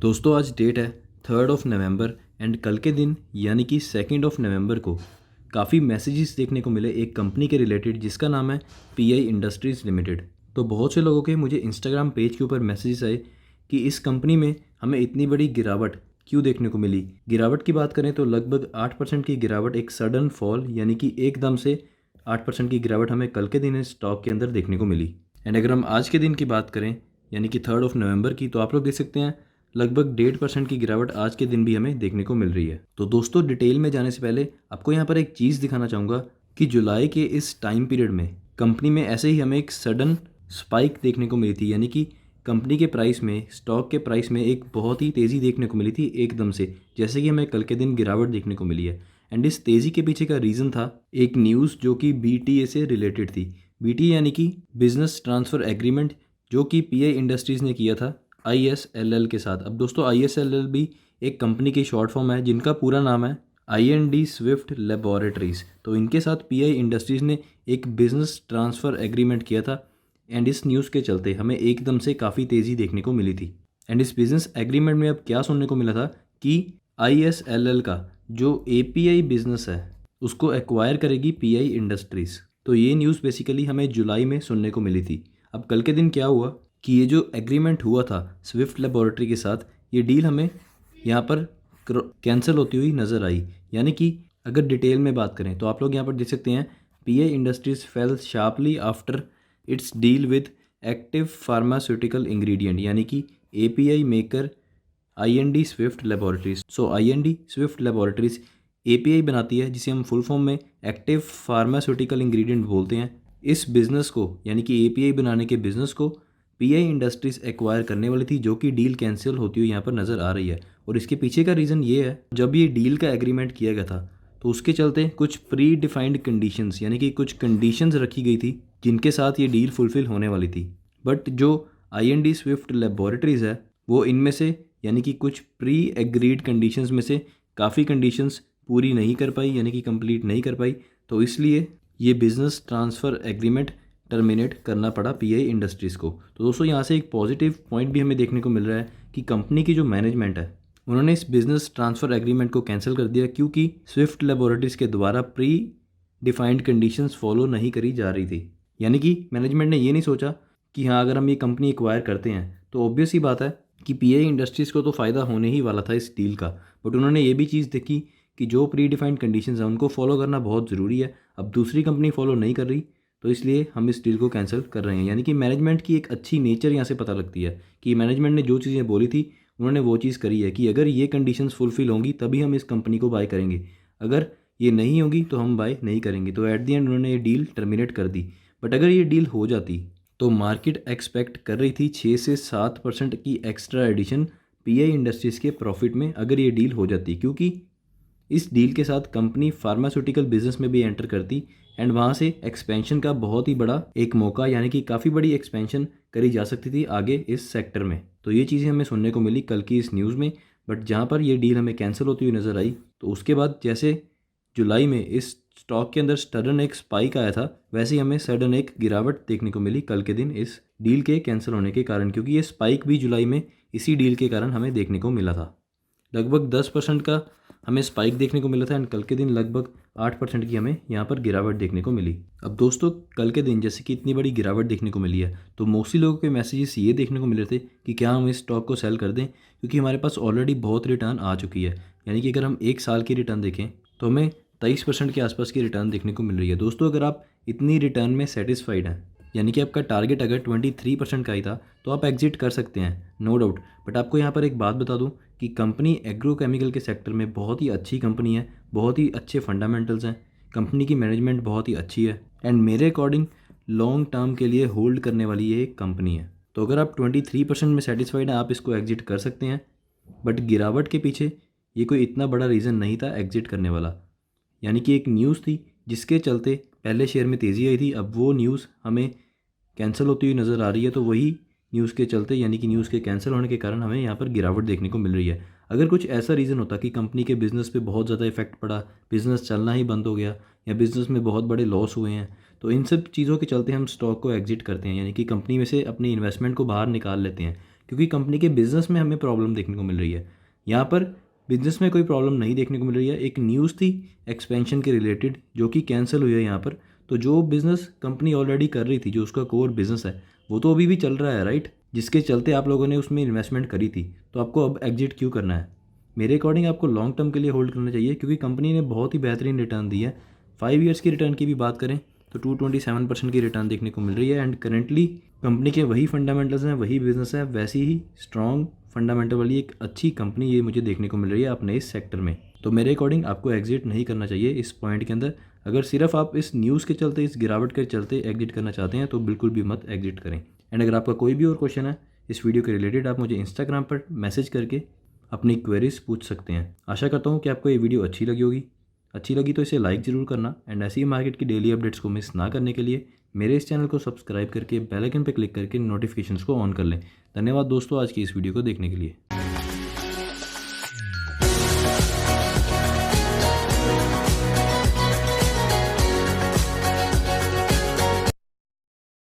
दोस्तों आज डेट है 3 नवंबर एंड कल के दिन यानी कि 2 नवंबर को काफ़ी मैसेजेस देखने को मिले एक कंपनी के रिलेटेड जिसका नाम है पीआई इंडस्ट्रीज़ लिमिटेड। तो बहुत से लोगों के मुझे इंस्टाग्राम पेज के ऊपर मैसेजेस आए कि इस कंपनी में हमें इतनी बड़ी गिरावट क्यों देखने को मिली। गिरावट की बात करें तो लगभग 8% की गिरावट, एक सडन फॉल यानी कि एकदम से 8% की गिरावट हमें कल के दिन इस स्टॉक के अंदर देखने को मिली। एंड अगर हम आज के दिन की बात करें यानी कि 3 नवंबर की, तो आप लोग देख सकते हैं लगभग 1.5% की गिरावट आज के दिन भी हमें देखने को मिल रही है। तो दोस्तों डिटेल में जाने से पहले आपको यहाँ पर एक चीज़ दिखाना चाहूँगा कि जुलाई के इस टाइम पीरियड में कंपनी में ऐसे ही हमें एक सडन स्पाइक देखने को मिली थी, यानी कि कंपनी के प्राइस में, स्टॉक के प्राइस में एक बहुत ही तेज़ी देखने को मिली थी एकदम से, जैसे कि हमें कल के दिन गिरावट देखने को मिली है। एंड इस तेज़ी के पीछे का रीज़न था एक न्यूज़ जो कि बीटीए से रिलेटेड थी। बीटीए यानी कि बिजनेस ट्रांसफ़र एग्रीमेंट, जो कि पीआई इंडस्ट्रीज़ ने किया था ISLL के साथ। अब दोस्तों ISLL भी एक कंपनी की शॉर्ट फॉर्म है जिनका पूरा नाम है IND स्विफ्ट लेबोरेटरीज़। तो इनके साथ पीआई इंडस्ट्रीज़ ने एक बिज़नेस ट्रांसफ़र एग्रीमेंट किया था एंड इस न्यूज़ के चलते हमें एकदम से काफ़ी तेज़ी देखने को मिली थी। एंड इस बिज़नेस एग्रीमेंट में अब क्या सुनने को मिला था कि ISLL का जो API बिज़नेस है उसको एक्वायर करेगी पीआई इंडस्ट्रीज़। तो ये न्यूज़ बेसिकली हमें जुलाई में सुनने को मिली थी। अब कल के दिन क्या हुआ कि ये जो एग्रीमेंट हुआ था स्विफ्ट लेबोरेटरी के साथ, ये डील हमें यहाँ पर कैंसिल होती हुई नज़र आई। यानी कि अगर डिटेल में बात करें तो आप लोग यहाँ पर देख सकते हैं PI industries fell sharply after its deal with active pharmaceutical ingredient, यानी कि API maker IND Swift laboratories. So IND Swift laboratories API बनाती है जिसे हम फुल फॉर्म में एक्टिव फार्मास्यूटिकल इंग्रेडिएंट बोलते हैं। इस बिज़नेस को यानी कि API बनाने के बिज़नेस को पीआई इंडस्ट्रीज़ एक्वायर करने वाली थी, जो कि डील कैंसिल होती हुई यहाँ पर नज़र आ रही है। और इसके पीछे का रीज़न ये है, जब ये डील का एग्रीमेंट किया गया था तो उसके चलते कुछ प्री डिफाइंड कंडीशंस यानी कि कुछ कंडीशंस रखी गई थी जिनके साथ ये डील फुलफ़िल होने वाली थी। बट जो IND स्विफ्ट लेबोरेटरीज़ है वो इनमें से यानी कि कुछ प्री एग्रीड कंडीशंस में से काफ़ी कंडीशंस पूरी नहीं कर पाई, यानी कि कंप्लीट नहीं कर पाई। तो इसलिए ये बिज़नेस ट्रांसफ़र एग्रीमेंट टर्मिनेट करना पड़ा पीआई इंडस्ट्रीज़ को। तो दोस्तों यहाँ से एक पॉजिटिव पॉइंट भी हमें देखने को मिल रहा है कि कंपनी की जो मैनेजमेंट है उन्होंने इस बिज़नेस ट्रांसफ़र एग्रीमेंट को कैंसिल कर दिया, क्योंकि स्विफ्ट लेबोरेटरीज़ के द्वारा प्री डिफाइंड कंडीशंस फॉलो नहीं करी जा रही थी। यानी कि मैनेजमेंट ने ये नहीं सोचा कि हाँ अगर हम ये कंपनी एक्वायर करते हैं तो ऑब्वियस ही बात है कि पीआई इंडस्ट्रीज़ को तो फ़ायदा होने ही वाला था इस डील का। बट उन्होंने ये भी चीज़ देखी कि जो प्री डिफाइंड कंडीशंस हैं उनको फॉलो करना बहुत ज़रूरी है। अब दूसरी कंपनी फॉलो नहीं कर रही तो इसलिए हम इस डील को कैंसिल कर रहे हैं। यानी कि मैनेजमेंट की एक अच्छी नेचर यहाँ से पता लगती है कि मैनेजमेंट ने जो चीज़ें बोली थी उन्होंने वो चीज़ करी है कि अगर ये कंडीशंस फुलफ़िल होंगी तभी हम इस कंपनी को बाय करेंगे, अगर ये नहीं होगी तो हम बाय नहीं करेंगे। तो एट द एंड उन्होंने ये डील टर्मिनेट कर दी। बट अगर ये डील हो जाती तो मार्केट एक्सपेक्ट कर रही थी 6 से 7% की एक्स्ट्रा एडिशन पीआई इंडस्ट्रीज़ के प्रॉफिट में अगर ये डील हो जाती, क्योंकि इस डील के साथ कंपनी फार्मास्यूटिकल बिजनेस में भी एंटर करती एंड वहाँ से एक्सपेंशन का बहुत ही बड़ा एक मौका, यानी कि काफ़ी बड़ी एक्सपेंशन करी जा सकती थी आगे इस सेक्टर में। तो ये चीज़ें हमें सुनने को मिली कल की इस न्यूज़ में। बट जहाँ पर ये डील हमें कैंसिल होती हुई नज़र आई तो उसके बाद जैसे जुलाई में इस स्टॉक के अंदर सडन एक स्पाइक आया था, वैसे ही हमें सडन एक गिरावट देखने को मिली कल के दिन इस डील के कैंसिल होने के कारण, क्योंकि ये स्पाइक भी जुलाई में इसी डील के कारण हमें देखने को मिला था। लगभग 10% का हमें स्पाइक देखने को मिला था एंड कल के दिन लगभग 8% की हमें यहाँ पर गिरावट देखने को मिली। अब दोस्तों कल के दिन जैसे कि इतनी बड़ी गिरावट देखने को मिली है तो मोस्टली लोगों के मैसेजेस ये देखने को मिल रहे थे कि क्या हम इस स्टॉक को सेल कर दें, क्योंकि हमारे पास ऑलरेडी बहुत रिटर्न आ चुकी है। यानी कि अगर हम 1 साल की रिटर्न देखें तो हमें 23% के आसपास की रिटर्न देखने को मिल रही है। दोस्तों अगर आप इतनी रिटर्न में सेटिस्फाइड हैं, यानी कि आपका टारगेट अगर 23% का ही था तो आप एग्जिट कर सकते हैं, नो डाउट। बट आपको यहाँ पर एक बात बता दूँ कि कंपनी एग्रोकेमिकल के सेक्टर में बहुत ही अच्छी कंपनी है, बहुत ही अच्छे फंडामेंटल्स हैं, कंपनी की मैनेजमेंट बहुत ही अच्छी है एंड मेरे अकॉर्डिंग लॉन्ग टर्म के लिए होल्ड करने वाली ये एक कंपनी है। तो अगर आप 23% में सेटिस्फाइड हैं आप इसको एग्जिट कर सकते हैं। बट गिरावट के पीछे ये कोई इतना बड़ा रीज़न नहीं था एग्जिट करने वाला, यानी कि एक न्यूज़ थी जिसके चलते पहले शेयर में तेज़ी आई थी। अब वो न्यूज़ हमें कैंसिल होती हुई नज़र आ रही है, तो वही न्यूज़ के चलते यानी कि न्यूज़ के कैंसिल होने के कारण हमें यहाँ पर गिरावट देखने को मिल रही है। अगर कुछ ऐसा रीज़न होता कि कंपनी के बिज़नेस पे बहुत ज़्यादा इफेक्ट पड़ा, बिज़नेस चलना ही बंद हो गया या बिज़नेस में बहुत बड़े लॉस हुए हैं, तो इन सब चीज़ों के चलते हम स्टॉक को एग्जिट करते हैं, यानी कि कंपनी में से अपनी इन्वेस्टमेंट को बाहर निकाल लेते हैं। क्योंकि कंपनी के बिज़नेस में हमें प्रॉब्लम देखने को मिल रही है। यहाँ पर बिज़नेस में कोई प्रॉब्लम नहीं देखने को मिल रही है, एक न्यूज़ थी एक्सपेंशन के रिलेटेड जो कि कैंसिल हुई है यहाँ पर। तो जो बिज़नेस कंपनी ऑलरेडी कर रही थी, जो उसका कोर बिज़नेस है, वो तो अभी भी चल रहा है, राइट, जिसके चलते आप लोगों ने उसमें इन्वेस्टमेंट करी थी, तो आपको अब एग्जिट क्यों करना है? मेरे अकॉर्डिंग आपको लॉन्ग टर्म के लिए होल्ड करना चाहिए, क्योंकि कंपनी ने बहुत ही बेहतरीन रिटर्न दी है। 5 ईयर्स की रिटर्न की भी बात करें तो 227% की रिटर्न देखने को मिल रही है। एंड करेंटली कंपनी के वही फंडामेंटल्स हैं, वही बिजनेस है, वैसी ही स्ट्रॉन्ग फंडामेंटल वाली एक अच्छी कंपनी ये मुझे देखने को मिल रही है अपने इस सेक्टर में। तो मेरे अकॉर्डिंग आपको एग्जिट नहीं करना चाहिए इस पॉइंट के अंदर। अगर सिर्फ आप इस न्यूज़ के चलते, इस गिरावट के चलते एग्जिट करना चाहते हैं तो बिल्कुल भी मत एग्जिट करें। एंड अगर आपका कोई भी और क्वेश्चन है इस वीडियो के रिलेटेड, आप मुझे इंस्टाग्राम पर मैसेज करके अपनी क्वेरीज पूछ सकते हैं। आशा करता हूँ कि आपको ये वीडियो अच्छी लगी होगी। अच्छी लगी तो इसे लाइक ज़रूर करना। एंड ऐसी ही मार्केट की डेली अपडेट्स को मिस ना करने के लिए मेरे इस चैनल को सब्सक्राइब करके बेल आइकन पर क्लिक करके नोटिफिकेशंस को ऑन कर लें। धन्यवाद दोस्तों आज की इस वीडियो को देखने के लिए।